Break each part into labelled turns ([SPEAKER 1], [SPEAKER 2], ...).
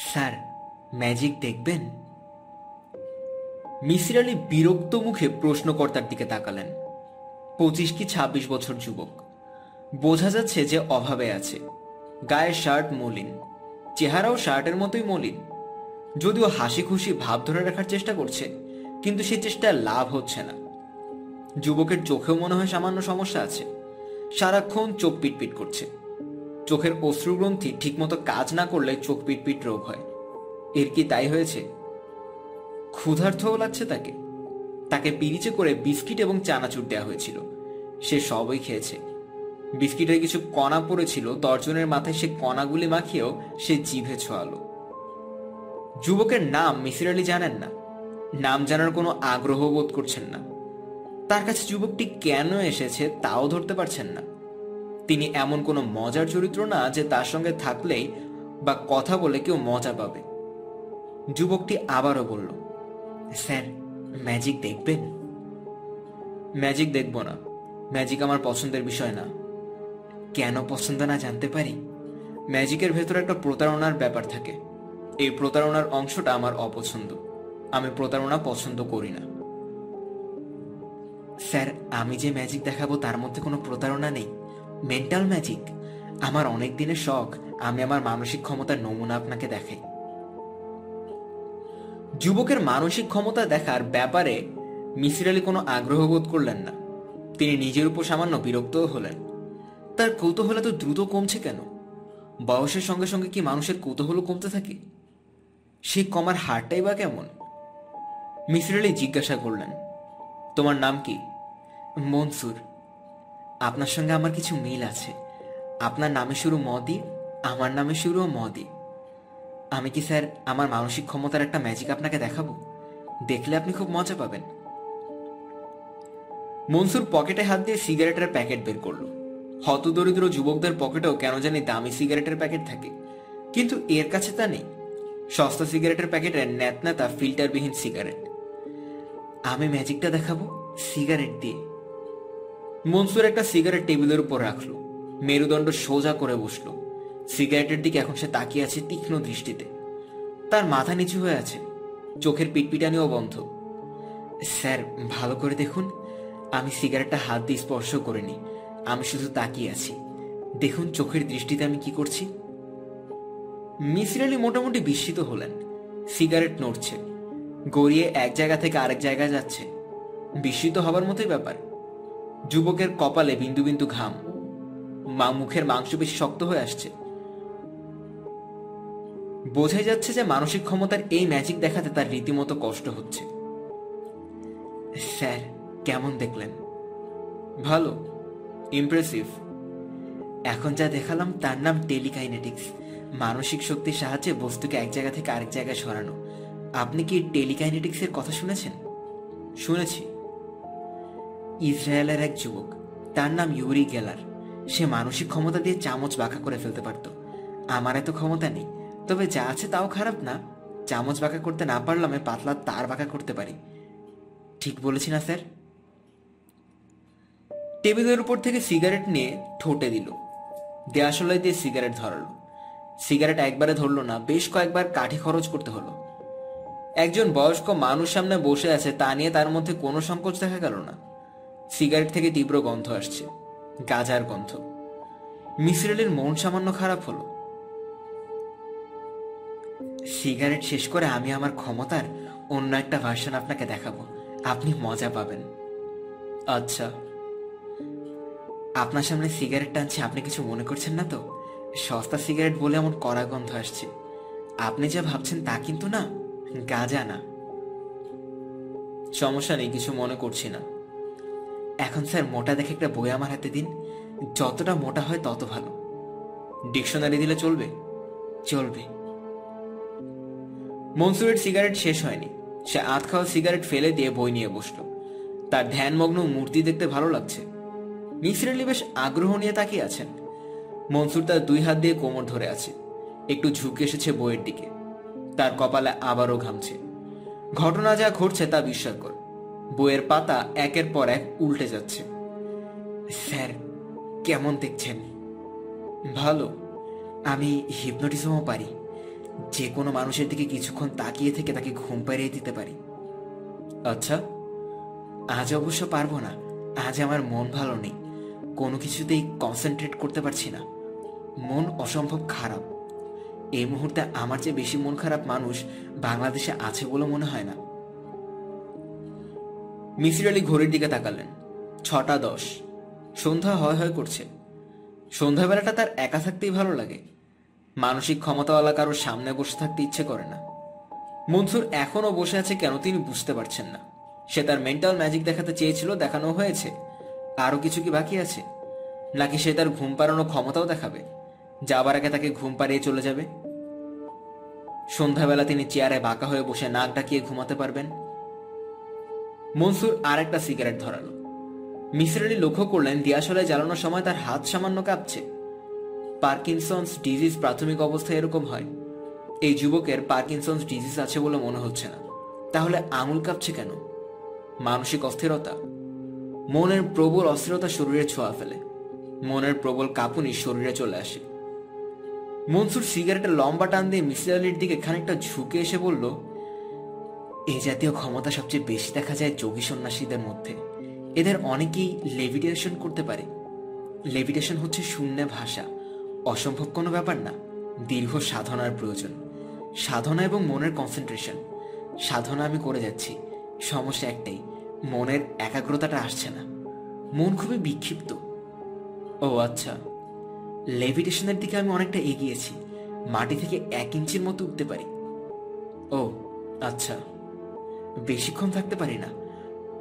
[SPEAKER 1] Sir, magic দেখবেন? মিসির আলি বিরক্ত মুখে প্রশ্নকর্তার দিকে তাকালেন। 25 কি 26 বছর যুবক। বোঝা যাচ্ছে যে অভাবে আছে। গায়ের শার্ট মলিন, চেহারাও শার্টের মতোই মলিন। যদিও হাসি খুশি ভাব ধরে রাখার চেষ্টা করছে, কিন্তু সেই চেষ্টায় লাভ হচ্ছে না। যুবকের চোখেও মনে হয় সামান্য সমস্যা আছে। সারাক্ষণ চোখ পিটপিট করছে। চোখের অশ্রুগ্রন্থি ঠিকমতো কাজ না করলে চোখ পিটপিট রোগ হয়। এর কি তাই হয়েছে? ক্ষুধার্তও লাগছে তাকে। তাকে পিরিচে করে বিস্কিট এবং চানাচুর দেওয়া হয়েছিল, সে সবই খেয়েছে। বিস্কিটের কিছু কণা পড়েছিল, তর্জনের মাথায় সে কণাগুলি মাখিয়েও সে জিভে ছোঁয়ালো। যুবকের নাম মিসির আলি জানেন না, নাম জানার কোনো আগ্রহ বোধ করছেন না। তার কাছে যুবকটি কেন এসেছে তাও ধরতে পারছেন না। তিনি এমন কোনো মজার চরিত্র না যে তার সঙ্গে থাকলেই বা কথা বলে কেউ মজা পাবে। যুবকটি আবারও বলল, স্যার, ম্যাজিক দেখবেন? ম্যাজিক দেখব না। ম্যাজিক আমার পছন্দের বিষয় না। কেন পছন্দ না জানতে পারি? ম্যাজিকের ভেতরে একটা প্রতারণার ব্যাপার থাকে। এই প্রতারণার অংশটা আমার অপছন্দ। আমি প্রতারণা পছন্দ করি না। স্যার, আমি যে ম্যাজিক দেখাবো তার মধ্যে কোনো প্রতারণা নেই, মেন্টাল ম্যাজিক। আমার অনেক দিনের শখ, আমি আমার মানসিক ক্ষমতার নমুনা আপনাকে দেখাই। যুবকের মানসিক ক্ষমতা দেখার ব্যাপারে মিসির আলি কোনো আগ্রহ বোধ করলেন না। তিনি নিজের উপর সামান্য বিরক্তও হলেন। তার কৌতূহল এত দ্রুত কমছে কেন? বয়সের সঙ্গে সঙ্গে কি মানুষের কৌতূহল কমতে থাকে? সেই কমার হারটাই বা কেমন? মিসির আলি জিজ্ঞাসা করলেন, তোমার নাম কি? মনসুর। আপনার সঙ্গে আমার কিছু মিল আছে। আপনার নামে শুরু ম দিয়ে, আমার নামে শুরুও ম দিয়ে। আমি কি স্যার আমার মানসিক ক্ষমতার একটা ম্যাজিক আপনাকে দেখাবো? দেখলে আপনি খুব মজা পাবেন। মনসুর পকেটে হাত দিয়ে সিগারেটের প্যাকেট বের করলো। হতদরিদ্র যুবকদের পকেটেও কেন জানি দামি সিগারেটের প্যাকেট থাকে, কিন্তু এর কাছে তা নেই। সস্তা সিগারেটের প্যাকেটের ন্যাতন্যাতা ফিল্টারবিহীন সিগারেট। আমি ম্যাজিকটা দেখাবো সিগারেট দিয়ে। মনসুর একটা সিগারেট টেবিলের উপর রাখলো, মেরুদণ্ড সোজা করে বসলো। সিগারেটের দিকে এখন সে তাকিয়ে আছে তীক্ষ্ণ দৃষ্টিতে। তার মাথা নিচু হয়ে আছে, চোখের পিটপিটানিও বন্ধ। স্যার, ভালো করে দেখুন, আমি সিগারেটটা হাত দিয়ে স্পর্শ করিনি, আমি শুধু তাকিয়ে আছি। দেখুন চোখের দৃষ্টিতে আমি কি করছি। মিসির আলি মোটামুটি বিস্মিত হলেন। সিগারেট নড়ছে, গড়িয়ে এক জায়গা থেকে আরেক জায়গায় যাচ্ছে। বিস্মিত হবার মতোই ব্যাপার। যুবকের কপালে বিন্দু বিন্দু ঘাম, মুখের মাংসপেশি শক্ত হয়ে আসছে। বোঝাই যাচ্ছে যে মানসিক ক্ষমতার এই ম্যাজিক দেখাতে তার রীতিমতো কষ্ট হচ্ছে। স্যার, কেমন দেখলেন? ভালো, ইমপ্রেসিভ। এখন যা দেখালাম তার নাম টেলিকাইনেটিক্স, মানসিক শক্তির সাহায্যে বস্তুকে এক জায়গা থেকে আরেক জায়গায় সরানো। আপনি কি টেলিকাইনেটিক্সের কথা শুনেছেন? শুনেছি। ইসরায়েলের এক যুবক, তার নাম ইউরি গেলার। সে মানসিক ক্ষমতা দিয়ে চামচ বাঁকা করে ফেলতে পারত। আমার এত ক্ষমতা নেই, তবে যা আছে তাও খারাপ না। চামচ বাঁকা করতে না পারলে আমি পাতলা তার বাঁকা করতে পারি। ঠিক বলেছি না স্যার? টেবিলের উপর থেকে সিগারেট নিয়ে ঠোঁটে দিল, দেয়াশলাই দিয়ে সিগারেট ধরালো। সিগারেট একবারে ধরলো না, বেশ কয়েকবার কাঠি খরচ করতে হলো। একজন বয়স্ক মানুষ সামনে বসে আছে, তা নিয়ে তার মধ্যে কোনো সংকোচ দেখা গেল না। সিগারেট থেকে তীব্র গন্ধ আসছে, গাঁজার গন্ধ। মিসির আলির মন সামান্য খারাপ হলো। সিগারেট শেষ করে আমি আমার ক্ষমতার অন্য একটা ভার্সন আপনাকে দেখাবো, আপনি মজা পাবেন। আচ্ছা। আপনার সামনে সিগারেট টানছি, আপনি কিছু মনে করছেন না তো? সস্তা সিগারেট বলে এমন কড়া গন্ধ আসছে। আপনি যা ভাবছেন তা কিন্তু না, গাঁজা না। সমস্যা নেই, কিছু মনে করছি না। এখন স্যার মোটা দেখে একটা বই আমার হাতে দিন, যতটা মোটা হয় তত ভালো। ডিকশনারি দিলে চলবে? চলবে। মনসুরের সিগারেট শেষ হয়নি, সে আধ খাওয়া সিগারেট ফেলে দিয়ে বই নিয়ে বসলো। তার ধ্যানমগ্ন মূর্তি দেখতে ভালো লাগছে। মিসির আলি বেশ আগ্রহ নিয়ে তাকিয়ে আছেন। মনসুর তার দুই হাত দিয়ে কোমর ধরে আছে, একটু ঝুঁকে এসেছে বইয়ের দিকে। তার কপালে আবারও ঘামছে। ঘটনা যা ঘটছে তা বিস্ময়কর। বইয়ের পাতা একের পর এক উল্টে যাচ্ছে। স্যার, কেমন দেখছেন? ভালো। আমি হিপনোটিজমও পারি। যে কোনো মানুষের দিকে কিছুক্ষণ তাকিয়ে থেকে তাকে ঘুম পাড়িয়ে দিতে পারি। আচ্ছা, আজ অবশ্য পারবো না। আজ আমার মন ভালো নেই, কোনো কিছুতেই কনসেন্ট্রেট করতে পারছি না। মন অসম্ভব খারাপ। এই মুহূর্তে আমার চেয়ে বেশি মন খারাপ মানুষ বাংলাদেশে আছে বলে মনে হয় না। মিসির আলী ঘড়ির দিকে তাকালেন। 6টা 10। সন্ধ্যা হয় হয় করছে। সন্ধ্যাবেলাটা তার একা থাকতেই ভালো লাগে। মানসিক ক্ষমতাওয়ালা কারোর সামনে বসে থাকতে ইচ্ছে করে না। মনসুর এখনো বসে আছে কেন তিনি বুঝতে পারছেন না। সে তার মেন্টাল ম্যাজিক দেখাতে চেয়েছিল, দেখানো হয়েছে। আরো কিছু কি বাকি আছে? নাকি সে তার ঘুম পাড়ানো ক্ষমতাও দেখাবে, যাবার আগে তাকে ঘুম পাড়িয়ে চলে যাবে? সন্ধ্যাবেলা তিনি চেয়ারে বাঁকা হয়ে বসে নাক ডাকিয়ে ঘুমাতে পারবেন। মনসুর আর একটা সিগারেট ধরালো। মিসির আলী লক্ষ্য করলেন দিয়াশলায় জ্বালানোর সময় তার হাত সামান্য কাঁপছে। পার্কিনসন্স ডিজিজ প্রাথমিক অবস্থায় এরকম হয়। এই যুবকের পার্কিনসন্স ডিজিজ আছে বলে মনে হচ্ছে না। তাহলে আঙুল কাঁপছে কেন? মানসিক অস্থিরতা। মনের প্রবল অস্থিরতা শরীরে ছোঁয়া ফেলে। মনের প্রবল কাঁপুনি শরীরে চলে আসে। মনসুর সিগারেটের লম্বা টান দিয়ে মিসির আলীর দিকে খানিকটা ঝুঁকে এসে বলল, এই জাতীয় ক্ষমতা সবচেয়ে বেশি দেখা যায় যোগী সন্ন্যাসীদের মধ্যে। এদের অনেকেই লেভিটেশন করতে পারে। লেভিটেশন হচ্ছে শূন্যে ভাষা। অসম্ভব কোনো ব্যাপার না, দীর্ঘ সাধনার প্রয়োজন। সাধনা এবং মনের কনসেন্ট্রেশন। সাধনা আমি করে যাচ্ছি, সমস্যা একটাই, মনের একাগ্রতাটা আসছে না। মন খুবই বিক্ষিপ্ত। ও আচ্ছা, লেভিটেশনের দিকে আমি অনেকটা এগিয়েছি। মাটি থেকে 1 ইঞ্চির মতো উঠতে পারি। ও আচ্ছা, বেশিক্ষণ থাকতে পারি না,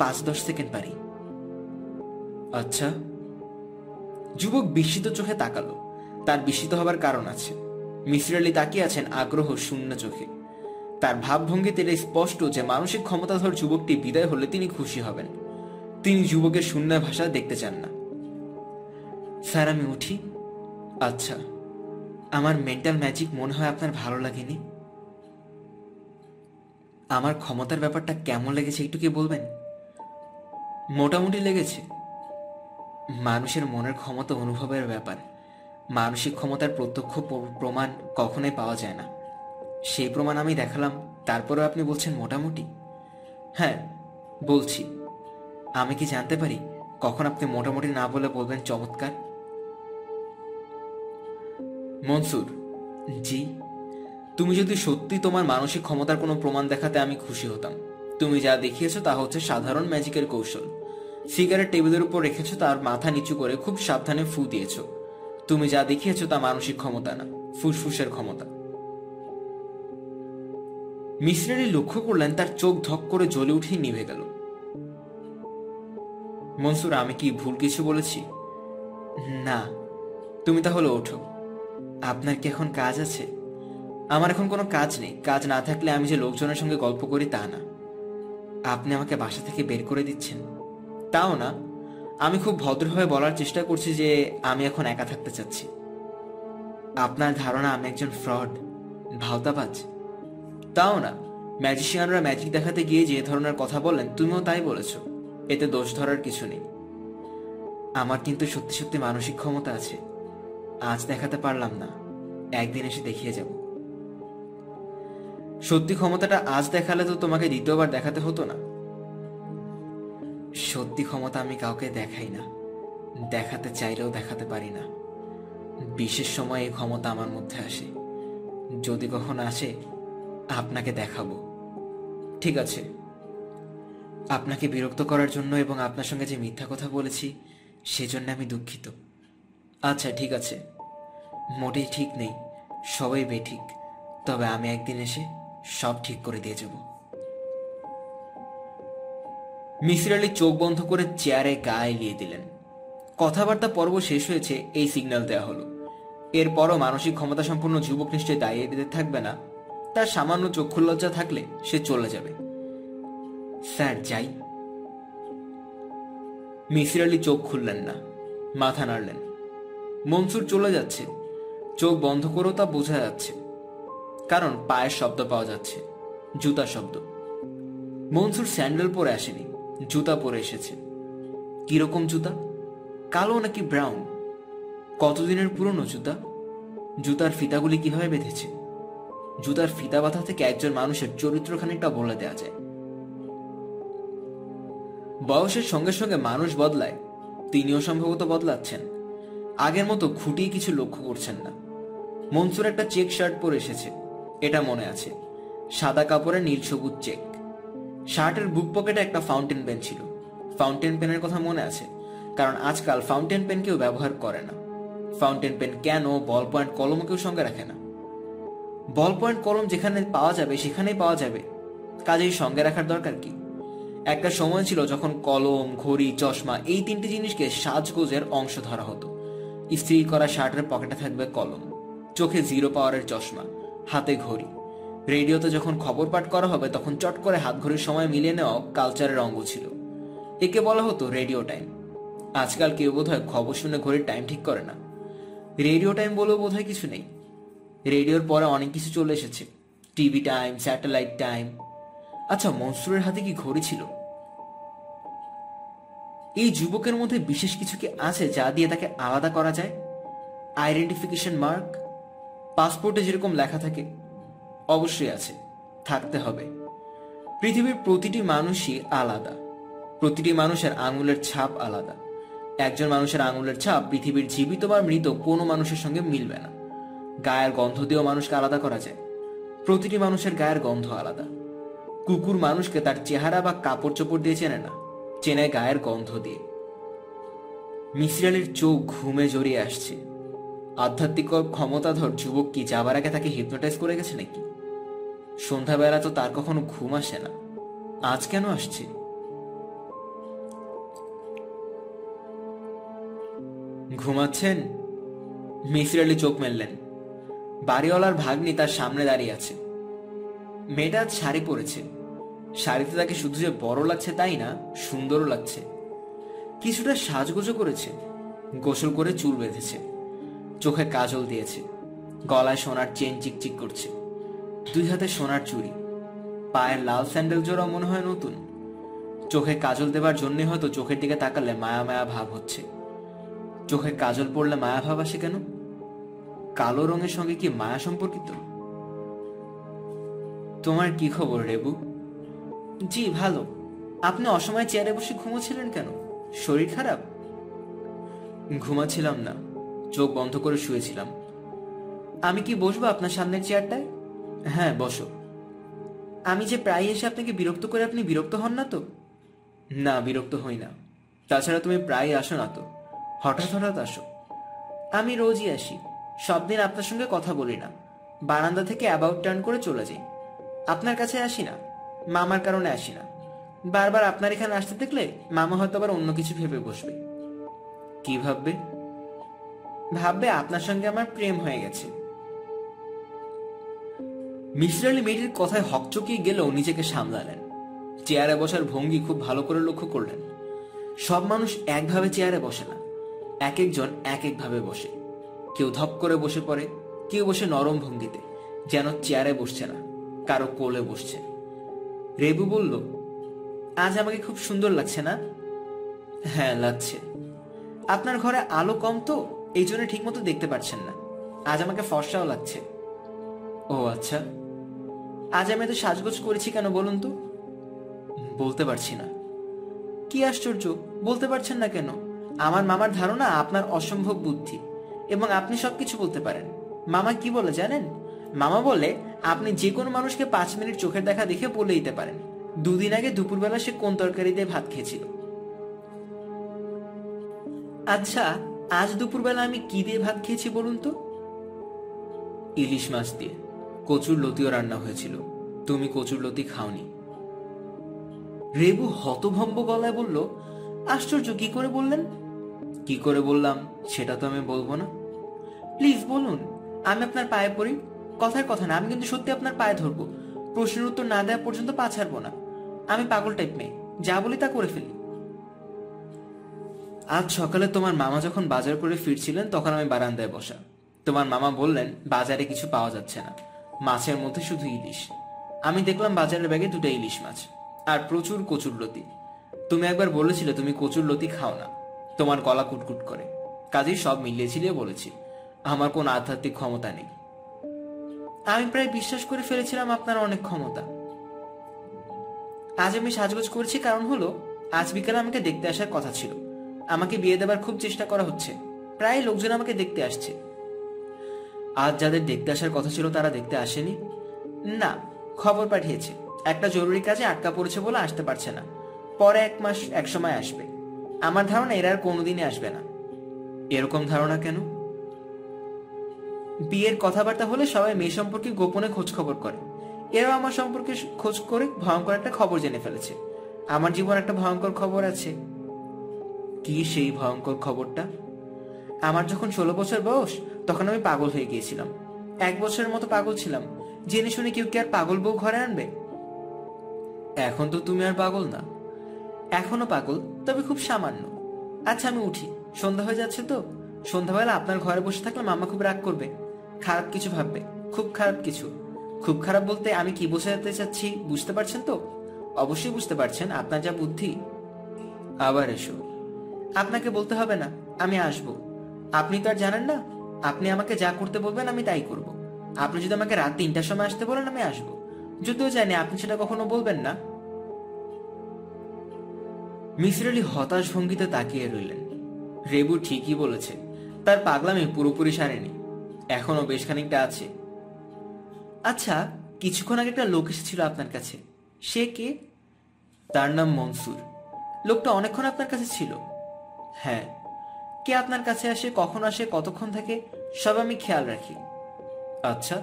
[SPEAKER 1] 5-10 সেকেন্ড পারি। আচ্ছা। যুবক বিস্মিত চোখে তাকালো। তার বিস্মিত হবার কারণ আছে। মিসির আলী তাকিয়ে আছেন আগ্রহ শূন্য চোখে। তার ভাবভঙ্গিতে এটা স্পষ্ট যে মানসিক ক্ষমতাধর যুবকটি বিদায় হলে তিনি খুশি হবেন। তিনি যুবকের শূন্য ভাষা দেখতে চান না। স্যার, আমি উঠি? আচ্ছা। আমার মেন্টাল ম্যাজিক মনে হয় আপনার ভালো লাগেনি। আমার ক্ষমতার ব্যাপারটা কেমন লেগেছে একটু কি বলবেন? মোটামুটি লেগেছে। মানুষের মনের ক্ষমতা অনুভবের ব্যাপার। মানসিক ক্ষমতার প্রত্যক্ষ প্রমাণ কখনোই পাওয়া যায় না। সেই প্রমাণ আমি দেখালাম, তারপরেও আপনি বলছেন মোটামুটি? হ্যাঁ, বলছি। আমি কি জানতে পারি কখন আপনি মোটামুটি না বলে বলবেন চমৎকার? মনসুর, জি? তুমি যদি সত্যি তোমার মানসিক ক্ষমতার কোনো প্রমাণ দেখাতে আমি খুশি হতাম। তুমি যা দেখিয়েছো তা হচ্ছে সাধারণ ম্যাজিকের কৌশল। সিগারেট টেবিলের উপর রেখেছো, তার মাথা নিচু করে খুব সাবধানে ফু দিয়েছো। তুমি যা দেখিয়েছো তা মানসিক ক্ষমতা না, ফুসফুসের ক্ষমতা। মিসির আলী লক্ষ্য করলেন তার চোখ ধক করে জ্বলে উঠে নিভে গেল। মনসুর, আমি কি ভুল কিছু বলেছি? না। তুমি তাহলে ওঠো। আপনার কি এখন কাজ আছে? আমার এখন কোনো কাজ নেই। কাজ না থাকলে আমি যে লোকজনের সঙ্গে গল্প করি তা না। আপনি আমাকে বাসা থেকে বের করে দিচ্ছেন? তাও না, আমি খুব ভদ্রভাবে বলার চেষ্টা করছি যে আমি এখন একা থাকতে চাচ্ছি। আপনার ধারণা আমি একজন ফ্রড, ভাওতাবাজ? তাও না, ম্যাজিশিয়ানরা ম্যাজিক দেখাতে গিয়ে যে ধরনের কথা বলেন তুমিও তাই বলেছ। এতে দোষ ধরার কিছু নেই। আমার কিন্তু সত্যি সত্যি মানসিক ক্ষমতা আছে। আজ দেখাতে পারলাম না, একদিন এসে দেখিয়ে যাব। সত্যি ক্ষমতাটা আজ দেখালে তো তোমাকে দ্বিতীয়বার দেখাতে হতো না। সত্যি ক্ষমতা আমি কাউকে দেখাই না, দেখাতে চাইলেও দেখাতে পারি না। বিশেষ সময়ে এই ক্ষমতা আমার মধ্যে আসে। যদি কখনো আসে আপনাকে দেখাবো। ঠিক আছে, আপনাকে বিরক্ত করার জন্য এবং আপনার সঙ্গে যে মিথ্যা কথা বলেছি সেজন্য আমি দুঃখিত। আচ্ছা ঠিক আছে, মোটেই ঠিক নেই, সবাই বেঠিক। তবে আমি একদিন এসে সব ঠিক করে দিয়ে যাব। মিসির আলী চোখ বন্ধ করে চেয়ারে গা এলিয়ে দিলেন। কথাবার্তা পর্ব শেষ হয়েছে, এই সিগন্যাল দেওয়া হলো। এরপরও মানসিক ক্ষমতা সম্পন্ন যুবক নিশ্চয়ই দাঁড়িয়ে থাকবে না। তার সামান্য চক্ষু লজ্জা থাকলে সে চলে যাবে। স্যার, যাই? মিসির আলী চোখ খুললেন না, মাথা নাড়লেন। মনসুর চলে যাচ্ছে। চোখ বন্ধ করেও তা বোঝা যাচ্ছে, কারণ পায়ের শব্দ পাওয়া যাচ্ছে, জুতার শব্দ। মনসুর স্যান্ডেল পরে আসেনি, জুতা পরে এসেছে। কিরকম জুতা? কালো নাকি ব্রাউন? কতদিনের পুরনো জুতা? জুতার ফিতাগুলি কিভাবে বেঁধেছে? জুতার ফিতা বাঁধা থেকে একজন মানুষের চরিত্র খানিকটা বলে দেওয়া যায়। বয়সের সঙ্গে সঙ্গে মানুষ বদলায়, তিনিও সম্ভবত বদলাচ্ছেন। আগের মতো খুঁটিয়ে কিছু লক্ষ্য করছেন না। মনসুর একটা চেক শার্ট পরে এসেছে, এটা মনে আছে, সাদা কাপড়ে নীল সবুজ চেক। শার্টের বুক পকেটে একটা ফাউন্টেন পেন ছিল। ফাউন্টেন পেনের কথা মনে আছে, কারণ আজকাল ফাউন্টেন পেন কেউ ব্যবহার করে না। ফাউন্টেন পেন কেন, বল পয়েন্ট কলমও কেউ সঙ্গে রাখে না। বল পয়েন্ট কলম যেখানে পাওয়া যাবে সেখানেই পাওয়া যাবে, কাজেই সঙ্গে রাখার দরকার কি? একটা সময় ছিল যখন কলম, ঘড়ি, চশমা এই তিনটি জিনিসকে সাজগোজের অংশ ধরা হতো। ইস্ত্রি করা শার্টের পকেটে থাকবে কলম, চোখে 0 পাওয়ারের চশমা, হাতে ঘড়ি। রেডিওতে যখন খবর পাঠ করা হবে তখন চট করে হাত ঘড়ির সময় মিলিয়ে নেওয়া কালচারের অঙ্গ ছিল। একে বলা হতো রেডিও টাইম। আজকাল কেউ বোধহয় খবর শুনে ঘড়ির টাইম ঠিক করে না। রেডিও টাইম বলেও বোধহয় কিছু নেই। রেডিওর পরে অনেক কিছু চলে এসেছে, টিভি টাইম, স্যাটেলাইট টাইম। আচ্ছা, মনসুরের হাতে কি ঘড়ি ছিল? এই যুবকের মধ্যে বিশেষ কিছু কি আছে যা দিয়ে তাকে আলাদা করা যায়? আইডেন্টিফিকেশন মার্ক, পাসপোর্টে যেরকম লেখা থাকে? অবশ্যই আছে, থাকতে হবে। পৃথিবীর প্রতিটি মানুষই আলাদা, প্রতিটি মানুষের আঙুলের ছাপ আলাদা। একজন মানুষের আঙুলের ছাপ পৃথিবীর জীবিত বা মৃত কোনো মানুষের সঙ্গে মিলবে না। গায়ের গন্ধ দিয়েও মানুষকে আলাদা করা যায়, প্রতিটি মানুষের গায়ের গন্ধ আলাদা। কুকুর মানুষকে তার চেহারা বা কাপড় চোপড় দিয়ে চেনে না, চেনে গায়ের গন্ধ দিয়ে। মিসির আলির চোখ ঘুমে জড়িয়ে আসছে। আধ্যাত্মিক ক্ষমতাধর যুবক কি যাবার আগে তাকে হিপনোটাইজ করে গেছে নাকি? সন্ধ্যাবেলা তো তার কখনো ঘুম আসে না, আজ কেন আসছে? ঘুমাচ্ছেন? মিসির আলি চোখ মেললেন। বাড়িওয়ালার ভাগ্নি তার সামনে দাঁড়িয়ে আছে। মেয়েটা আজ শাড়ি পরেছে। শাড়িতে তাকে শুধু যে বড় লাগছে তাই না, সুন্দরও লাগছে। কিছুটা সাজগোজও করেছে, গোসল করে চুল বেঁধেছে, চোখে কাজল দিয়েছে, গলায় সোনার চেন চিকচিক করছে, 2 হাতে সোনার চুড়ি, পায়ের লাল স্যান্ডেল জোড়া মনে হয় নতুন। চোখে কাজল দেবার জন্যই হয়তো চোখের দিকে তাকালে মায়া মায়া ভাব হচ্ছে। চোখে কাজল পড়লে মায়া ভাব আসে কেন? কালো রঙের সঙ্গে কি মায়া সম্পর্কিত? তোমার কি খবর রেবু? জি ভালো। আপনি অসময়ে চেয়ারে বসে ঘুমোচ্ছিলেন কেন? শরীর খারাপ? ঘুমাচ্ছিলাম না, চোখ বন্ধ করে শুয়েছিলাম। আমি কি বসবো আপনার সামনের চেয়ারটায়? হ্যাঁ বসো। আমি যে প্রায় এসে আপনাকে বিরক্ত করে আপনি বিরক্ত হন না তো? না, বিরক্ত হই না। তাছাড়া তুমি প্রায় আসো না তো, হঠাৎ হঠাৎ আসো। আমি রোজই আসি, সব দিন আপনার সঙ্গে কথা বলি না, বারান্দা থেকে অ্যাবাউট টার্ন করে চলে যাই। আপনার কাছে আসি না, মামার কারণে আসি না। বারবার আপনার এখানে আসতে দেখলে মামা হয়তো আবার অন্য কিছু ভেবে বসবে। কি ভাববে? ভাববে আপনার সঙ্গে আমার প্রেম হয়ে গেছে। মিসির আলি মেয়েটির কথায় হকচকিয়ে গেলেও নিজেকে সামলালেন। চেয়ারে বসার ভঙ্গি খুব ভালো করে লক্ষ্য করলেন। সব মানুষ একভাবে চেয়ারে বসে না, এক একজন এক একভাবে বসে। কেউ ধপ করে বসে পড়ে, কেউ বসে নরম ভঙ্গিতে, যেন চেয়ারে বসছে না, কারো কোলে বসছে। রেবু বলল, আজ আমাকে খুব সুন্দর লাগছে না? হ্যাঁ লাগছে। আপনার ঘরে আলো কম তো, এই জন্য ঠিক মতো দেখতে পাচ্ছেন না। আজ আমাকে ফর্সাও লাগছে। ও আচ্ছা। আজ আমি এত সাজগোজ করেছি কেন বলুন তো? বলতে পারছি না। কি আশ্চর্য, বলতে পারছেন না কেন? আমার মামার ধারণা আপনার অসম্ভব বুদ্ধি এবং আপনি সবকিছু বলতে পারেন। মামা কি বলে জানেন? মামা বলে আপনি যে কোনো মানুষকে 5 মিনিট চোখের দেখা দেখে বলে দিতে পারেন 2 দিন আগে দুপুরবেলা সে কোন তরকারি দিয়ে ভাত খেয়েছিল। আচ্ছা, আজ দুপুরবেলা আমি কি দিয়ে ভাত খেয়েছি বলুন তো? ইলিশ মাছ দিয়ে। কচুর লতিও রান্না হয়েছিল, তুমি কচুর লতি খাওনি। রেবু হতভম্ব গলায় বলল, আশ্চর্য, কি করে বললেন? কি করে বললাম সেটা তো আমি বলবো না। প্লিজ বলুন, আমি আপনার পায়ে পড়ি। কথার কথা না, আমি কিন্তু সত্যি আপনার পায়ে ধরবো। প্রশ্নের উত্তর না দেওয়া পর্যন্ত পা ছাড়বো না। আমি পাগল টাইপ মেয়ে, যা বলি তা করে ফেলি। আজ সকালে তোমার মামা যখন বাজার করে ফিরছিলেন তখন আমি বারান্দায় বসা। তোমার মামা বললেন বাজারে কিছু পাওয়া যাচ্ছে না, মাছের মধ্যে শুধু ইলিশ। আমি দেখলাম বাজারের ব্যাগে 2টা ইলিশ মাছ আর প্রচুর কচুর লতি। তুমি একবার বলেছিলে তুমি কচুর লতি খাও না, তোমার গলা কুটকুট করে। কাজেই সব মিলিয়ে ঝিলিয়ে বলেছি, আমার কোন আধ্যাত্মিক ক্ষমতা নেই। আমি প্রায় বিশ্বাস করে ফেলেছিলাম আপনার অনেক ক্ষমতা। আজ আমি সাজগোজ করেছি কারণ হলো আজ বিকালে আমাকে দেখতে আসার কথা ছিল। আমাকে বিয়ে দেবার খুব চেষ্টা করা হচ্ছে, প্রায় লোকজন আমাকে দেখতে আসছে। আজ যাদের দেখতে আসার কথা ছিল তারা দেখতে আসেনি? না, খবর পাঠিয়েছে একটা জরুরি কাজে আটকা পড়েছে বলে আসতে পারছে না, পরে এক সময় আসবে। আমার ধারণা এরা আর কোনোদিনই আসবে না। এরকম ধারণা কেন? বিয়ের কথাবার্তা হলে সবাই মেয়ে সম্পর্কে গোপনে খোঁজ খবর করে। এরাও আমার সম্পর্কে খোঁজ করে ভয়ঙ্কর একটা খবর জেনে ফেলেছে। আমার জীবন একটা ভয়ঙ্কর খবর আছে। কি সেই ভয়ঙ্কর খবরটা? আমার যখন 16 বছর বয়স তখন আমি পাগল হয়ে গিয়েছিলাম। 1 বছরের মতো পাগল ছিলাম। জেনে শুনে কেউ কি আর পাগল বউ ঘরে আনবে? এখন তো তুমি আর পাগল না। এখনো পাগল, তবে খুব সামান্য। আচ্ছা আমি উঠি, সন্ধ্যা হয়ে যাচ্ছে তো। সন্ধ্যাবেলা আপনার ঘরে বসে থাকলে মামা খুব রাগ করবে, খারাপ কিছু ভাববে, খুব খারাপ কিছু। খুব খারাপ বলতে আমি কি বোঝাতে চাচ্ছি বুঝতে পারছেন তো? অবশ্যই বুঝতে পারছেন, আপনার যা বুদ্ধি। আবার এসো। আপনাকে বলতে হবে না, আমি আসব। আপনি তো আর জানেন না, আপনি আমাকে যা করতে বলবেন আমি তাই করব। আপনি যদি আমাকে রাত 3টার সময় আসতে বলেন আমি আসবো, যদিও জানি আপনি সেটা কখনো বলবেন না। মিসির আলি হতাশ ভঙ্গিতে তাকিয়ে রইলেন। রেবু ঠিকই বলেছে, তার পাগলামি পুরোপুরি সারেনি, এখনো বেশ খানিকটা আছে। আচ্ছা, কিছুক্ষণ আগে একটা লোক এসেছিল আপনার কাছে, সে কে? তার নাম মনসুর। লোকটা অনেকক্ষণ আপনার কাছে ছিল? হ্যাঁ। কে আপনার কাছে আসে, কখন আসে, কতক্ষণ থাকে, সব আমি খেয়াল রাখি। আচ্ছা।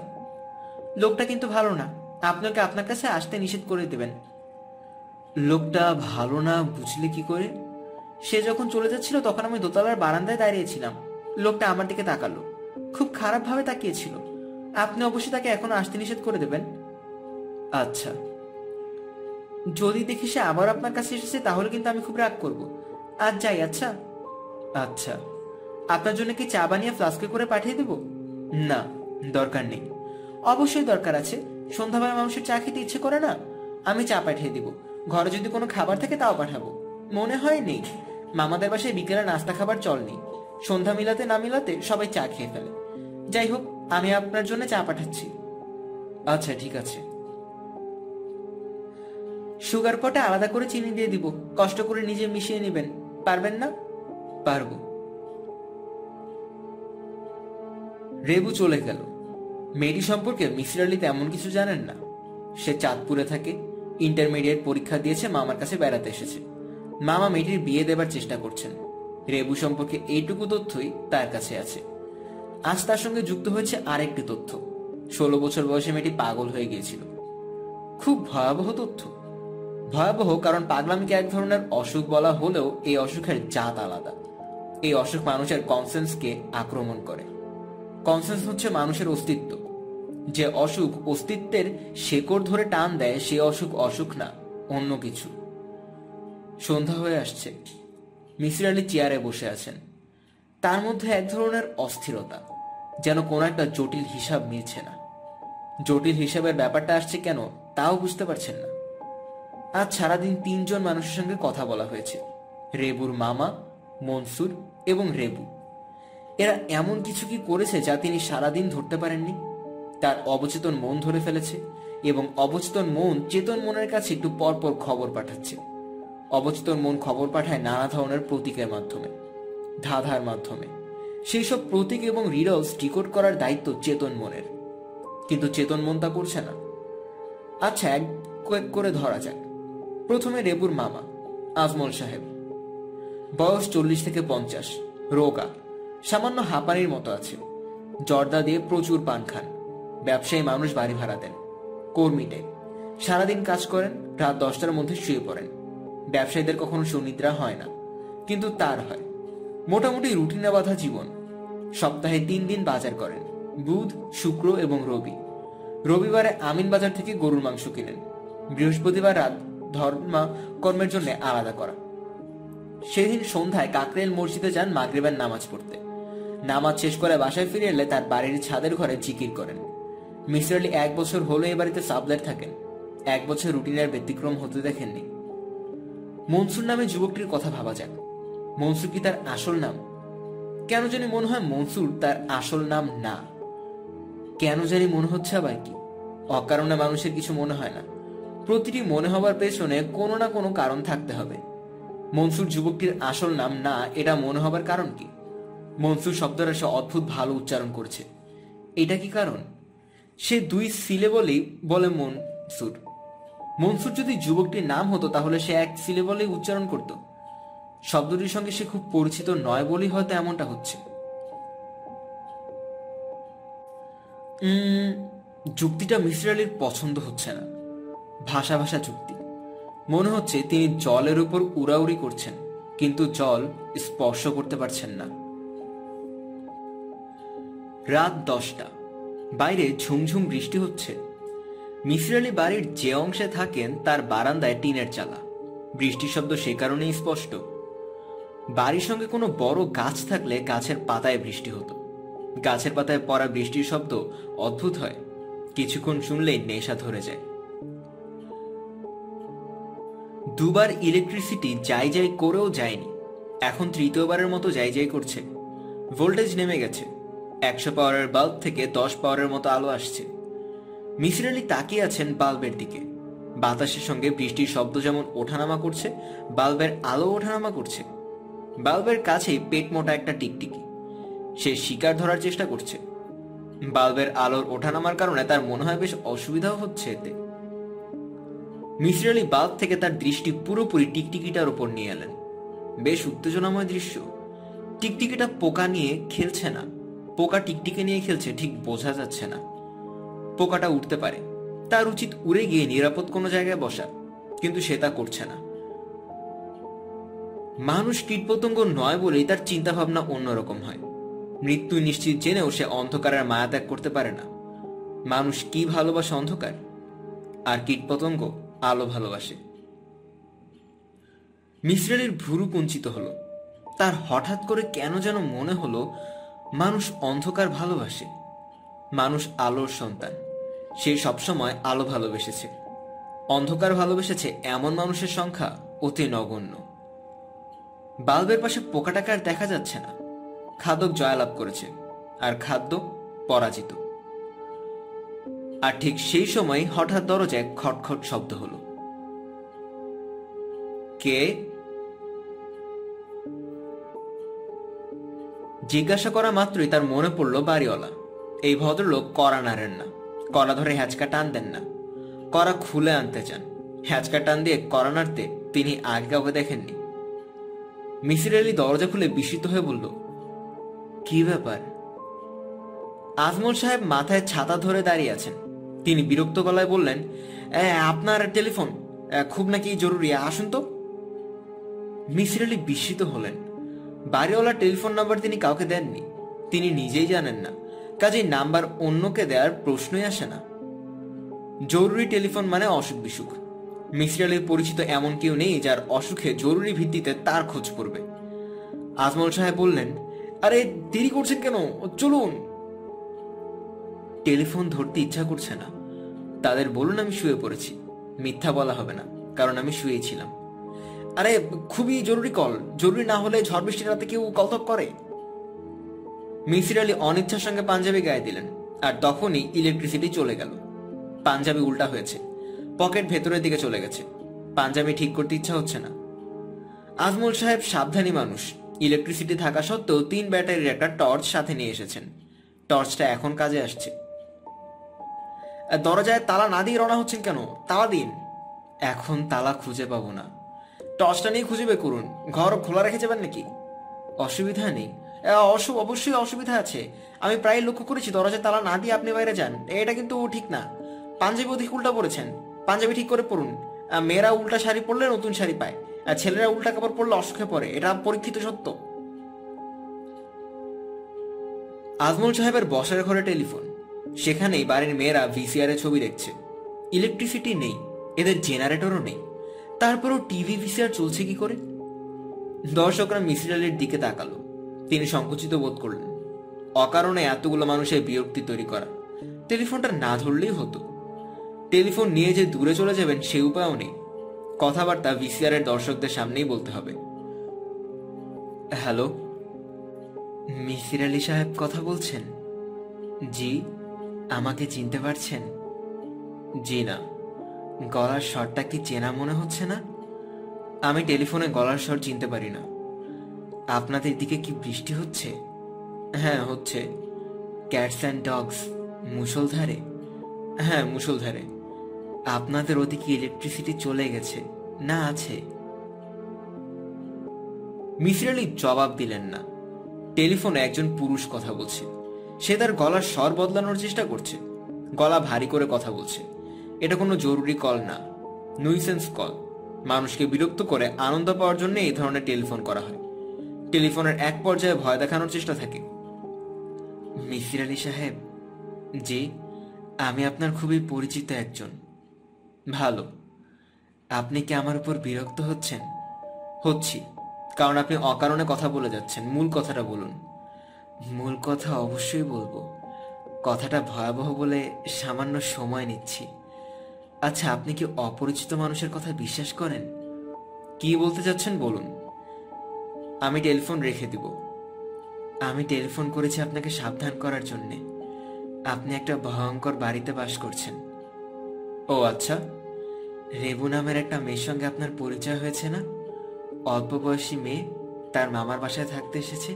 [SPEAKER 1] লোকটা কিন্তু ভালো না, আপনাকে আপনার কাছে আসতে নিষেধ করে দেবেন। লোকটা ভালো না বুঝলে কি করে? সে যখন চলে যাচ্ছিল তখন আমি দোতলার বারান্দায় দাঁড়িয়েছিলাম। লোকটা আমার দিকে তাকালো, খুব খারাপ ভাবে তাকিয়েছিল। আপনি অবশ্যই তাকে এখনো আসতে নিষেধ করে দেবেন। আচ্ছা। যদি দেখি সে আবার আপনার কাছে এসেছে তাহলে কিন্তু আমি খুব রাগ করব। আজ যাই। আচ্ছা। আচ্ছা। আপনার জন্য কি চা বানিয়ে ফ্লাস্কে করে পাঠিয়ে দেব? না, দরকার নেই। অবশ্যই দরকার আছে, সন্ধ্যাবেলা মানুষের চা খেতে ইচ্ছে করে না। আমি চা পাঠিয়ে দিব। ঘরে যদি কোনো খাবার থাকে তাও পাঠাবো। মনে হয় নেই, মামাদের বাসায় বিকেলে নাস্তা খাবার চল নেই। সন্ধ্যা মিলাতে না মিলাতে সবাই চা খেয়ে ফেলে। যাই হোক, আমি আপনার জন্য চা পাঠাচ্ছি। আচ্ছা ঠিক আছে। সুগার পটে আলাদা করে চিনি দিয়ে দিব, কষ্ট করে নিজে মিশিয়ে নেবেন। পারবেন না? পারবো। রেবু চলে গেল। মেয়েটি সম্পর্কে মিসির আলী তেমন কিছু জানেন না। সে চাঁদপুরে থাকে, ইন্টারমিডিয়েট পরীক্ষা দিয়েছে, মামার কাছে বেড়াতে এসেছে। মামা মেয়েটির বিয়ে দেবার চেষ্টা করছেন। রেবু সম্পর্কে এইটুকু তথ্যই তার কাছে আছে। আজ তার সঙ্গে যুক্ত হয়েছে আরেকটি তথ্য। 16 বছর বয়সে মেয়েটি পাগল হয়ে গিয়েছিল। খুব ভয়াবহ তথ্য। ভয়াবহ কারণ পাগলামিকে এক ধরনের অসুখ বলা হলেও এই অসুখের জাত আলাদা। এই অসুখ মানুষের কনসেন্সকে আক্রমণ করে। কনসেন্স হচ্ছে মানুষের অস্তিত্ব। যে অসুখ অস্তিত্বের শেকড় ধরে টান দেয় সে অসুখ অসুখ না, অন্য কিছু। সন্ধ্যা হয়ে আসছে। মিসির আলী চেয়ারে বসে আছেন। তার মধ্যে এক ধরনের অস্থিরতা, যেন কোন একটা জটিল হিসাব মিলছে না। জটিল হিসাবের ব্যাপারটা আসছে কেন তাও বুঝতে পারছেন না। আজ সারাদিন 3 জন মানুষের সঙ্গে কথা বলা হয়েছে, রেবুর মামা, মনসুর এবং রেবু। এরা এমন কিছু কি করেছে যা তিনি সারাদিন ধরতে পারেননি? তার অবচেতন মন ধরে ফেলেছে এবং অবচেতন মন চেতন মনের কাছে একটু পরপর খবর পাঠাচ্ছে। অবচেতন মন খবর পাঠায় নানা ধরনের প্রতীকের মাধ্যমে, ধাঁধার মাধ্যমে। সেই সব প্রতীক এবং রিডলস ডিকোড করার দায়িত্ব চেতন মনের, কিন্তু চেতন মন তা করছে না। আচ্ছা, এক করে ধরা যাক। প্রথমে রেবুর মামা আজমল সাহেব, বয়স 40 থেকে 50, রোগা, সামান্য হাঁপানির মতো আছে, জর্দা দিয়ে প্রচুর পান খান, ব্যবসায়ী মানুষ, বাড়ি ভাড়া দেন, কর্মীটে, সারাদিন কাজ করেন, রাত 10টার মধ্যে শুয়ে পড়েন। ব্যবসায়ীদের কখনো সুনিদ্রা হয় না, কিন্তু তার হয়। মোটামুটি রুটিনে বাঁধা জীবন। সপ্তাহে 3 দিন বাজার করেন, বুধ, শুক্র এবং রবি। রবিবারে আমিন বাজার থেকে গরুর মাংস কিনেন। বৃহস্পতিবার রাত ধর্মা কর্মের জন্য আলাদা করা। সেদিন সন্ধ্যায় কাকরেল মসজিদে যান মাগরিবের নামাজ পড়তে। নামাজ শেষ করে বাসায় ফিরে এলে তার বাড়ির ছাদের ঘরে জিকির করেন। মিসির আলী 1 বছর হলো এ বাড়িতে সাবলেট থাকেন। 1 বছর রুটিনের ব্যতিক্রম হতে দেখেননি। মনসুর নামে যুবকটির কথা ভাবা যাক। মনসুর কি তার আসল নাম? কেন জানি মনে হয় মনসুর তার আসল নাম না। কেন জানি মনে হচ্ছে আবার কি। অকারণে মানুষের কিছু মনে হয় না। প্রতিটি মনে হবার পেছনে কোনো না কোনো কারণ থাকতে হবে। মনসুর যুবকটির আসল নাম না, এটা মনে হবার কারণ কি? মনসুর শব্দটা সে অদ্ভুত ভালো উচ্চারণ করছে। এটা কি কারণ? সে 2 সিলেবলেই বলে মনসুর। মনসুর যদি যুবকটির নাম হতো তাহলে সে 1 সিলেবলেই উচ্চারণ করত। শব্দটির সঙ্গে সে খুব পরিচিত নয় বলেই হয়তো এমনটা হচ্ছে। যুক্তিটা মিসির আলির পছন্দ হচ্ছে না। ভাষা ভাষা যুক্তি। মনে হচ্ছে তিনি জলের উপর উড়াউড়ি করছেন, কিন্তু জল স্পর্শ করতে পারছেন না। রাত 10টা। বাইরে ঝুমঝুম বৃষ্টি হচ্ছে। মিসির আলি বাড়ির যে অংশে থাকেন তার বারান্দায় টিনের চালা। বৃষ্টির শব্দ সে কারণেই স্পষ্ট। বাড়ির সঙ্গে কোনো বড় গাছ থাকলে গাছের পাতায় বৃষ্টি হতো। গাছের পাতায় পড়া বৃষ্টির শব্দ অদ্ভুত হয়। কিছুক্ষণ শুনলেই নেশা ধরে যায়। 2 বার ইলেকট্রিসিটি যাই যাই করেও যায়নি। এখন 3য়বারের মতো যাই যাই করছে। ভোল্টেজ নেমে গেছে। 100 পাওয়ারের বাল্ব থেকে 10 পাওয়ারের মতো আলো আসছে। মিসির আলি তাকিয়ে আছেন বাল্বের দিকে। বাতাসের সঙ্গে বৃষ্টির শব্দ যেমন ওঠানামা করছে, বাল্বের আলো ওঠানামা করছে। বাল্বের কাছেই পেট মোটা একটা টিকটিকি। সে শিকার ধরার চেষ্টা করছে। বাল্বের আলোর ওঠানামার কারণে তার মনে হয় বেশ অসুবিধাও হচ্ছে এতে। মিসির আলি বাল্ব থেকে তার দৃষ্টি পুরোপুরি টিকটিকিটার উপর নিয়ে এলেন। বেশ উত্তেজনাময় দৃশ্য। টিকটিকিটা পোকা নিয়ে খেলছে না, পোকা টিকটিকি নিয়ে খেলছে ঠিক বোঝা যাচ্ছে না। পোকাটা উঠতে পারে, তার উচিত উড়ে গিয়ে নিরাপদ কোনো জায়গায় বসা, কিন্তু সে তা করছে না। মানুষ কীটপতঙ্গ নয় বলেই তার চিন্তা ভাবনা অন্যরকম হয়। মৃত্যু নিশ্চিত জেনেও সে অন্ধকারের মায়া ত্যাগ করতে পারে না। মানুষ কি ভালোবাসে? অন্ধকার। আর কীটপতঙ্গ আলো ভালোবাসে। মিসির আলির ভ্রু কুঞ্চিত হলো। তার হঠাৎ করে কেন যেন মনে হলো মানুষ অন্ধকার ভালোবাসে। মানুষ আলোর সন্তান। সে সবসময় আলো ভালোবেসেছে। অন্ধকার ভালোবেসেছে এমন মানুষের সংখ্যা অতি নগণ্য। বাল্বের পাশে পোকাটাকে আর দেখা যাচ্ছে না। খাদক জয়লাভ করেছে, আর খাদ্য পরাজিত। আর ঠিক সেই সময় হঠাৎ দরজায় খটখট শব্দ হলো। কে? জিজ্ঞাসা করা মাত্রই তার মনে পড়ল বাড়িওয়ালা। এই ভদ্রলোক কড়া নাড়েন না, কড়া ধরে হ্যাঁচকা টান দেন না, কড়া খুলে আনতে চান। হ্যাঁচকা টান দিয়ে কড়া নাড়তে তিনি আগে কাউকে দেখেননি। মিসির আলি দরজা খুলে বিস্মিত হয়ে বলল, কি ব্যাপার? আজমল সাহেব মাথায় ছাতা ধরে দাঁড়িয়ে আছেন। তিনি বিরক্ত গলায় বললেন, আপনার টেলিফোন খুব নাকি জরুরি, আসুন তো। মিসির আলি বিস্মিত হলেন। বাড়িওয়ালার টেলিফোন নাম্বার তিনি কাউকে দেননি। তিনি নিজেই জানেন না, কাজেই নাম্বার অন্যকে দেওয়ার প্রশ্নই আসে না। জরুরি টেলিফোন মানে অসুখ বিসুখ। মিসির আলির পরিচিত এমন কেউ নেই যার অসুখে জরুরি ভিত্তিতে তার খোঁজ পড়বে। আজমল সাহেব বললেন, আরে দেরি করছেন কেন, চলুন। টেলিফোন ধরতে ইচ্ছা করছে না। তাদের বলুন আমি শুয়ে পড়েছি। মিথ্যা বলা হবে না, কারণ আমি শুয়েই ছিলাম। আরে খুবই জরুরি কল, জরুরি না হলে ঝড় বৃষ্টির রাতে কেউ কলতক করে। মিসির আলি অনিচ্ছার সঙ্গে পাঞ্জাবি গায়ে দিলেন, আর তখনই ইলেকট্রিসিটি চলে গেল। পাঞ্জাবি উল্টা হয়েছে, পকেট ভেতরের দিকে চলে গেছে। পাঞ্জাবি ঠিক করতে ইচ্ছা হচ্ছে না। আজমল সাহেব সাবধানী মানুষ। ইলেকট্রিসিটি থাকা সত্ত্বেও 3 ব্যাটারির একটা টর্চ সাথে নিয়ে এসেছেন। টর্চটা এখন কাজে আসছে। দরজায় তালা না দিয়ে রওনা হচ্ছেন কেন? তালা দিন। এখন তালা খুঁজে পাবো না। টর্চটা নিয়ে খুঁজে বের করুন। ঘর খোলা রেখে যাবেন নাকি? অসুবিধা নেই। অবশ্যই অসুবিধা আছে। আমি প্রায় লক্ষ্য করেছি দরজায় তালা না দিয়ে আপনি বাইরে যান। এটা কিন্তু ঠিক না। পাঞ্জাবি অধিক উল্টা পড়েছেন। পাঞ্জাবি ঠিক করে পড়ুন। মেয়েরা উল্টা শাড়ি পরলে নতুন শাড়ি পায়, আর ছেলেরা উল্টা কাপড় পরলে অসুখে পড়ে। এটা পরীক্ষিত সত্য। আজমল সাহেবের বসার ঘরে টেলিফোন। সেখানেই বাড়ির মেয়েরা ভিসিআর এ ছবি দেখছে। ইলেকট্রিসিটি নেই, এদের জেনারেটরও নেই। তারপরও টিভি ভিসিআর চলছে কি করে? দর্শকরা মিসির আলির দিকে তাকালো। তিনি সংকুচিত বোধ করলেন। অকারণে এতগুলো মানুষের বিরক্তি তৈরি করা। টেলিফোনটা না ধরলেই হতো। টেলিফোন নিয়ে যে দূরে চলে যাবেন সে উপায়ও নেই। কথাবার্তা ভিসিআর এর দর্শকদের সামনেই বলতে হবে। হ্যালো, মিসির আলি সাহেব কথা বলছেন? জি। আমাকে চিনতে পারছেন? জি না। গলার স্বরটা কি চেনা মনে হচ্ছে না? আমি টেলিফোনে গলার স্বর চিনতে পারি না। আপনাদের দিকে কি বৃষ্টি হচ্ছে? হ্যাঁ, হচ্ছে। ক্যাটস অ্যান্ড ডগস, মুষলধারে? হ্যাঁ, মুষলধারে। আপনাদের ওদিকে ইলেকট্রিসিটি চলে গেছে না আছে? মিসির আলি জবাব দিলেন না। টেলিফোনে একজন পুরুষ কথা বলছে। সে তার গলার স্বর বদলানোর চেষ্টা করছে, গলা ভারী করে কথা বলছে। এটা কোনো জরুরি কল না, নুইসেন্স কল। মানুষকে বিরক্ত করে আনন্দ পাওয়ার জন্য এই ধরনের টেলিফোন করা হয়। টেলিফোনের এক পর্যায়ে ভয় দেখানোর চেষ্টা থাকে। মিসির আলি সাহেব। জি, আমি আপনার খুবই পরিচিত একজন। ভালো। আপনি কি আমার উপর বিরক্ত হচ্ছেন? হচ্ছি, কারণ আপনি অকারণে কথা বলে যাচ্ছেন। মূল কথাটা বলুন। মূল কথা অবশ্যই বলবো। কথাটা ভয়াবহ বলে সামান্য সময় নিচ্ছি। আচ্ছা, আপনি কি অপরিচিত মানুষের কথা বিশ্বাস করেন? কি বলতে চাচ্ছেন বলুন। আমি টেলিফোন রেখে দিব। আমি টেলিফোন করেছি আপনাকে সাবধান করার জন্যে। আপনি একটা ভয়ঙ্কর বাড়িতে বাস করছেন। ও আচ্ছা। রেবু নামের একটা মেয়ের সঙ্গে আপনার পরিচয় হয়েছে না? অল্প বয়সী মেয়ে, তার মামার বাসায় থাকতে এসেছে।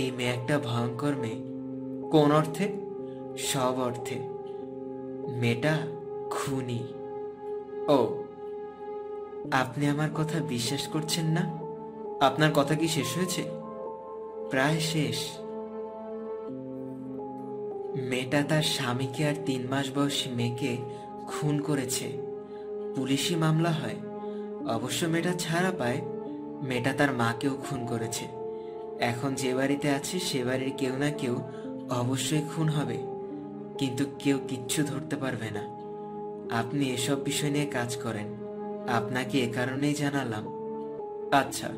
[SPEAKER 1] এই মেয়ে একটা ভয়ঙ্কর মেয়ে। কোন অর্থে? সব অর্থে। মেয়েটা খুনি। ও, আপনি আমার কথা বিশ্বাস করছেন না? আপনার কথা কি শেষ হয়েছে? প্রায় শেষ। মেয়েটা তার স্বামীকে আর 3 মাস বয়সী মেয়েকে খুন করেছে। পুলিশি মামলা হয়। অবশ্য মেয়েটা ছাড়া পায়। মেয়েটা তার মাকেও খুন করেছে। এখন যে বাড়িতে আছে সে বাড়ির কেউ না কেউ অবশ্যই খুন হবে, কিন্তু কেউ কিচ্ছু ধরতে পারবে না। আপনি এসব বিষয় নিয়ে কাজ করেন, আপনাকে এ কারণেই জানালাম। আচ্ছা,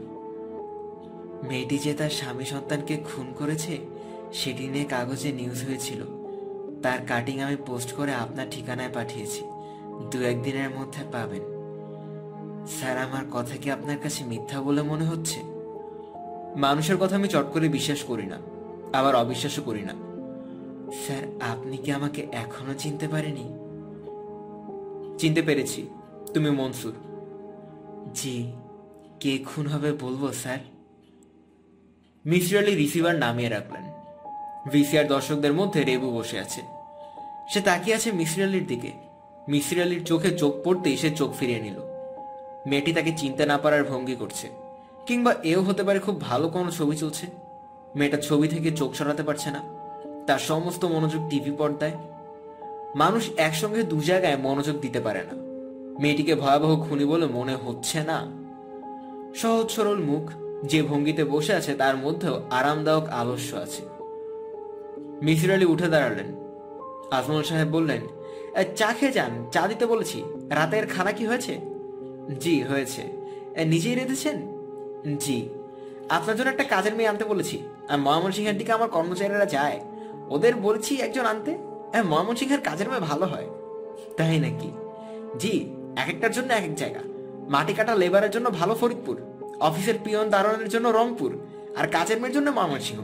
[SPEAKER 1] মেয়েটি যে তার স্বামী সন্তানকে খুন করেছে সেটি নিয়ে কাগজে নিউজ হয়েছিল। তার কাটিং আমি পোস্ট করে আপনার ঠিকানায় পাঠিয়েছি। 2-1 দিনের মধ্যে পাবেন। স্যার, আমার কথা কি আপনার কাছে মিথ্যা বলে মনে হচ্ছে? মানুষের কথা আমি চট করে বিশ্বাস করি না, আবার অবিশ্বাসও করি না। স্যার, আপনি কি আমাকে এখনো চিনতে পারেনি? চিনতে পেরেছি, তুমি মনসুর। জি। কে খুন হবে বলবো স্যার? মিসির আলি রিসিভার নামিয়ে রাখলেন। ভিসিআর দর্শকদের মধ্যে রেবু বসে আছে। সে তাকিয়ে আছে মিসির আলির দিকে। মিসির আলির চোখে চোখ পড়তেই সে চোখ ফিরিয়ে নিল। মেয়েটি তাকে চিনতে না পারার ভঙ্গি করছে, কিংবা এও হতে পারে খুব ভালো কোনো ছবি চলছে। মেয়েটা ছবি থেকে চোখ সরাতে পারছে না। তার সমস্ত মনোযোগ টিভি পর্দায়। মানুষ একসঙ্গে 2 জায়গায় মনোযোগ দিতে পারে না। মেয়েটিকে ভয়াবহ খুনি বলে মনে হচ্ছে না। সহজ সরল মুখ, যে ভঙ্গিতে বসে আছে তার মধ্যেও আরামদায়ক আলস্য আছে। মিসির আলি উঠে দাঁড়ালেন। আজমল সাহেব বললেন, চা খেয়ে যান, চা দিতে বলেছি। রাতের খানা কি হয়েছে? জি হয়েছে। নিজেই রেঁধেছেন? জি। আপনার জন্য একটা কাজের মেয়ে আনতে বলেছি। ময়মনসিংহের দিকে আমার কর্মচারীরা যায়, ওদের বলেছি একজন আনতে। ময়মনসিংহের কাজের মেয়ে ভালো হয়। তাই নাকি? জি, এক একটার জন্য এক এক জায়গা। মাটি কাটা লেবারের জন্য ভালো ফরিদপুর, অফিসের পিয়ন দারোয়ানের জন্য রংপুর, আর কাজের মেয়ের জন্য ময়মনসিংহ।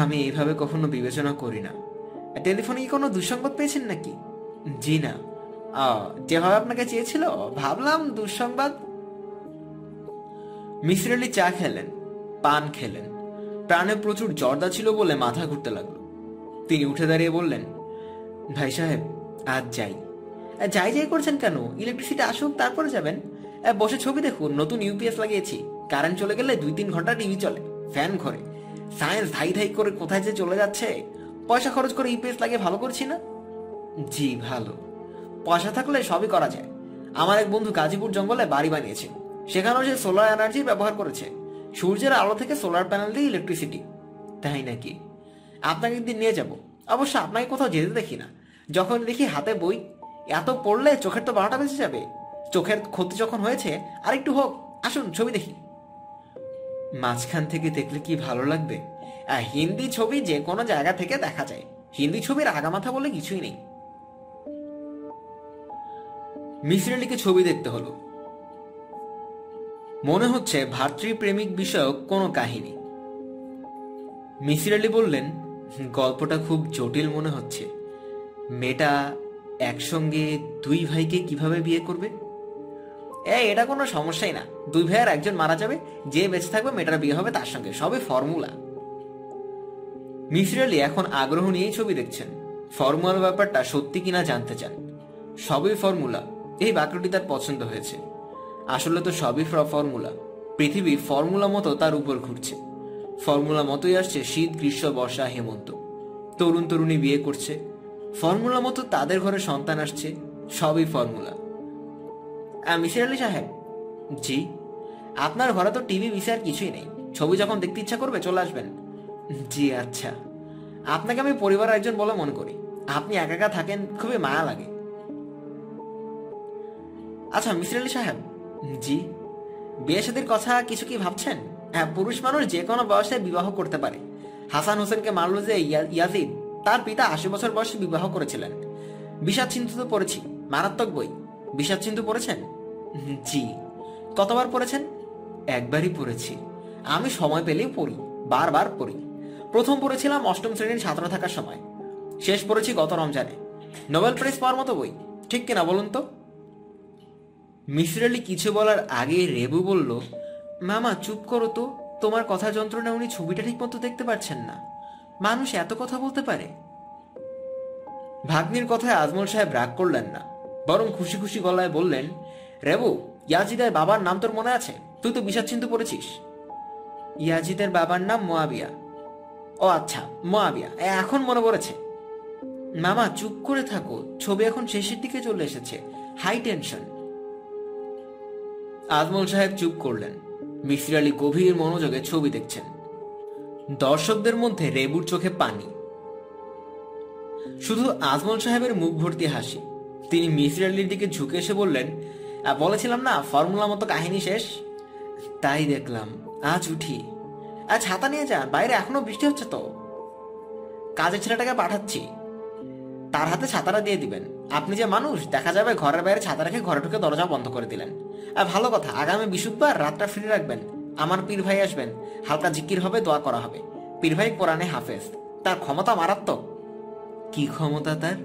[SPEAKER 1] আমি এইভাবে কখনো বিবেচনা করি না। টেলিফোনে কি কোনো দুঃসংবাদ পেয়েছেন নাকি? জি না। যেভাবে আপনাকে চেয়েছিল ভাবলাম দুঃসংবাদ। মিসির আলি চা খেলেন, পান খেলেন। প্রাণে প্রচুর জর্দা ছিল বলে মাথা ঘুরতে লাগলো। তিনি উঠে দাঁড়িয়ে বললেন, ভাই সাহেব, আজ যাই। যাই যাই করছেন কেন? ইলেকট্রিসিটি আসুক তারপরে যাবেন। বসে ছবি দেখুন, নতুন ইউপিএস লাগিয়েছি। কারেন্ট চলে গেলে 2-3 ঘন্টা টিভি চলে, ফ্যান ঘরে। সায়েন্স ধাই ধাই করে কোথায় যে চলে যাচ্ছে। পয়সা খরচ করে ইউপিএস লাগিয়ে ভালো করছি না? জি ভালো। পয়সা থাকলে সবই করা যায়। আমার এক বন্ধু গাজীপুর জঙ্গলে বাড়ি বানিয়েছে। সেখানেও সে সোলার এনার্জি ব্যবহার করেছে। সূর্যের আলো থেকে সোলার প্যানেল দিয়ে ইলেকট্রিসিটি। তাই নাকি? আপনাকে একদিন নিয়ে যাব। অবশ্য আপনাকে কোথাও যেতে দেখি না। যখন দেখি হাতে বই, এত পড়লে চোখের তো 12টা বেঁচে যাবে। চোখের ক্ষতি যখন হয়েছে আরেকটু হোক, আসুন ছবি দেখি। মাঝখান থেকে দেখলে কি ভালো লাগবে? হিন্দি ছবি যে কোনো জায়গা থেকে দেখা যায়। হিন্দি ছবির আগামাথা বলে কিছুই নেই। মিসির আলিকে ছবি দেখতে হলো। মনে হচ্ছে ভাতৃপ্রেমিক বিষয়ক কোনো কাহিনী। মিসির আলি বললেন, গল্পটা খুব জটিল মনে হচ্ছে। মেয়েটা একসঙ্গে দুই ভাইকে কিভাবে বিয়ে করবে? এটা কোনো সমস্যাই না। দুই ভাইয়ের একজন মারা যাবে, যে বেঁচে থাকবে মেয়েটার বিয়ে হবে তার সঙ্গে। সবই ফর্মুলা। মিসির আলি এখন আগ্রহ নিয়েই ছবি দেখছেন। ফর্মুলার ব্যাপারটা সত্যি কিনা জানতে চান। সবই ফর্মুলা, এই বাক্যটি তার পছন্দ হয়েছে। আসলে তো সবই ফর্মুলা। পৃথিবী ফর্মুলা মতো তার উপর ঘুরছে। ফর্মুলা মতোই আসছে শীত, গ্রীষ্ম, বর্ষা, হেমন্ত। তরুণ তরুণী বিয়ে করছে, ফর্মুলা মতো তাদের ঘরে সন্তান আসছে। সবই ফর্মুলা। মিসির আলি সাহেব। জি। আপনার ঘরে তো টিভি ভিসিআর কিছুই নেই। ছবি যখন দেখতে ইচ্ছা করবে চলে আসবেন। জি আচ্ছা। আপনাকে আমি পরিবারের একজন বলে মনে করি। আপনি একা একা থাকেন, খুবই মায়া লাগে। আচ্ছা মিসির আলি সাহেব। জি। বিয়ে শাদীর কথা কিছু কি ভাবছেন? হ্যাঁ, পুরুষ মানুষ যে কোনো বয়সে বিবাহ করতে পারে। হাসান হোসেনকে মারল যে ইয়াজিদ, তার পিতা ৮০ বছর বয়সে বিবাহ করেছিলেন। বিষাদ সিন্ধু তো পড়েছি, মারাত্মক বই। বিষাদ সিন্ধু পড়েছেন? জি। কতবার পড়েছেন? একবারই পড়েছি। আমি সময় পেলেই পড়ি, বারবার পড়ি। প্রথম পড়েছিলাম ৮ম শ্রেণীর ছাত্র থাকার সময়। শেষ পড়েছি গত রমজানে। নোবেল প্রাইজ পাওয়ার মতো বই, ঠিক কিনা বলুন তো? মিসির আলি কিছু বলার আগে রেবু বলল, মামা চুপ করো তো। তোমার কথা যন্ত্রণা উনি ছবিটা ঠিক মতো দেখতে পাচ্ছেন না। মানুষ এত কথা বলতে পারে? ভাগ্নির কথায় আজমল সাহেব রাগ করলেন না, বরং খুশি খুশি গলায় বললেন, রেবু, ইয়াজিদের বাবার নাম তোর মনে আছে? তুই তো বিষাদ সিন্ধু পড়েছিস। ইয়াজিদের বাবার নাম মুয়াবিয়া। ও আচ্ছা, মুয়াবিয়া, এখন মনে পড়েছে। মামা চুপ করে থাকো, ছবি এখন শেষের দিকে চলে এসেছে। High tension. আজমল সাহেব চুপ করলেন। মিসির আলি গভীর মনোযোগে ছবি দেখছেন। দর্শকদের মধ্যে রেবুর চোখে পানি। শুধু আজমল সাহেবের মুখ ভর্তি হাসি। তিনি মিসির আলির দিকে ঝুঁকে এসে বললেন, বলেছিলাম না ফর্মুলা মতো কাহিনী শেষ। তাই দেখলাম, আজ উঠি। ছাতা নিয়ে যান, বাইরে এখনো বৃষ্টি হচ্ছে তো। কাজের ছেলেটাকে পাঠাচ্ছি, তার হাতে ছাতাটা দিয়ে দিবেন। আপনি যে মানুষ, দেখা যাবে ঘরের বাইরে ছাতা রেখে ঘরে ঢুকে দরজা বন্ধ করে দিলেন। ভালো কথা, আগামী বৃহস্পতিবার রাতটা ফ্রি রাখবেন। আমার পীর ভাই আসবেন, হালকা জিকির হবে, দোয়া করা হবে। পীর ভাই কোরআনে হাফেজ, তার ক্ষমতা মারাত্মক। কি ক্ষমতা তার?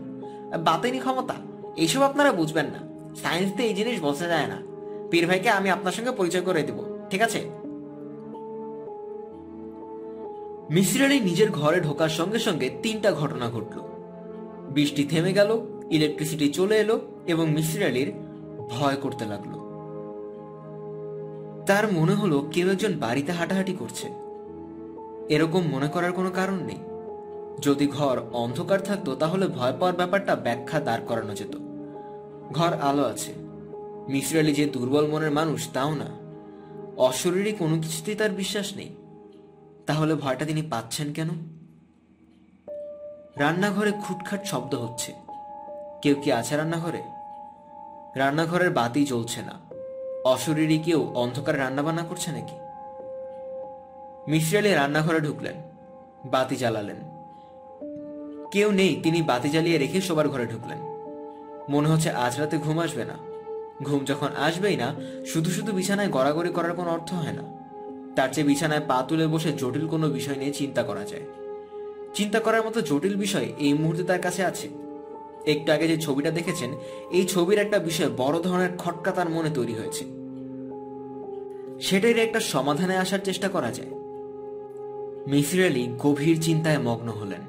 [SPEAKER 1] বাতেনি ক্ষমতা। এইসব আপনারা বুঝবেন না, সায়েন্স দিয়ে এই জিনিস বোঝা যায় না। পীর ভাইকে আমি আপনার সঙ্গে পরিচয় করে দেব, ঠিক আছে? মিসির আলি নিজের ঘরে ঢোকার সঙ্গে সঙ্গে ৩টা ঘটনা ঘটল। বৃষ্টি থেমে গেল, ইলেকট্রিসিটি চলে এলো এবং মিসির আলির ভয় করতে লাগলো। তার মনে হলো কেউ একজন বাড়িতে হাঁটাহাঁটি করছে। এরকম মনে করার কোনো কারণ নেই। যদি ঘর অন্ধকার থাকতো তাহলে ভয় পাওয়ার ব্যাপারটা ব্যাখ্যা দাঁড় করানো যেত। ঘর আলো আছে। মিসির আলি যে দুর্বল মনের মানুষ তাও না। অশরীরী কোনো কিছুতেই তার বিশ্বাস নেই। তাহলে ভয়টা তিনি পাচ্ছেন কেন? রান্নাঘরে খুটখাট শব্দ হচ্ছে। কেউ কি আছে রান্নাঘরে? রান্নাঘরের বাতি জ্বলছে না। অশরীরী কেউ অন্ধকারে রান্নাবান্না করছে নাকি? মিসির আলি রান্নাঘরে ঢুকলেন, বাতি জ্বালালেন। কেউ নেই, তিনি বাতি জ্বালিয়ে রেখে শোবার ঘরে ঢুকলেন। মনে হচ্ছে আজ রাতে ঘুম আসবে না। ঘুম যখন আসবেই না, শুধু শুধু বিছানায় গড়াগড়ি করার কোনো অর্থ হয় না। তার চেয়ে বিছানায় পা তুলে বসে জটিল কোনো বিষয় নিয়ে চিন্তা করা যায়। চিন্তা করার মতো জটিল বিষয় এই মুহূর্তে তার কাছে আছে। একটু আগে যে ছবিটা দেখেছেন, এই ছবির একটা বিষয় বড় ধরনের খটকা তার মনে তৈরি হয়েছে। সেটার একটা সমাধানে আসার চেষ্টা করা যায়। মিসির আলি গভীর চিন্তায় মগ্ন হলেন।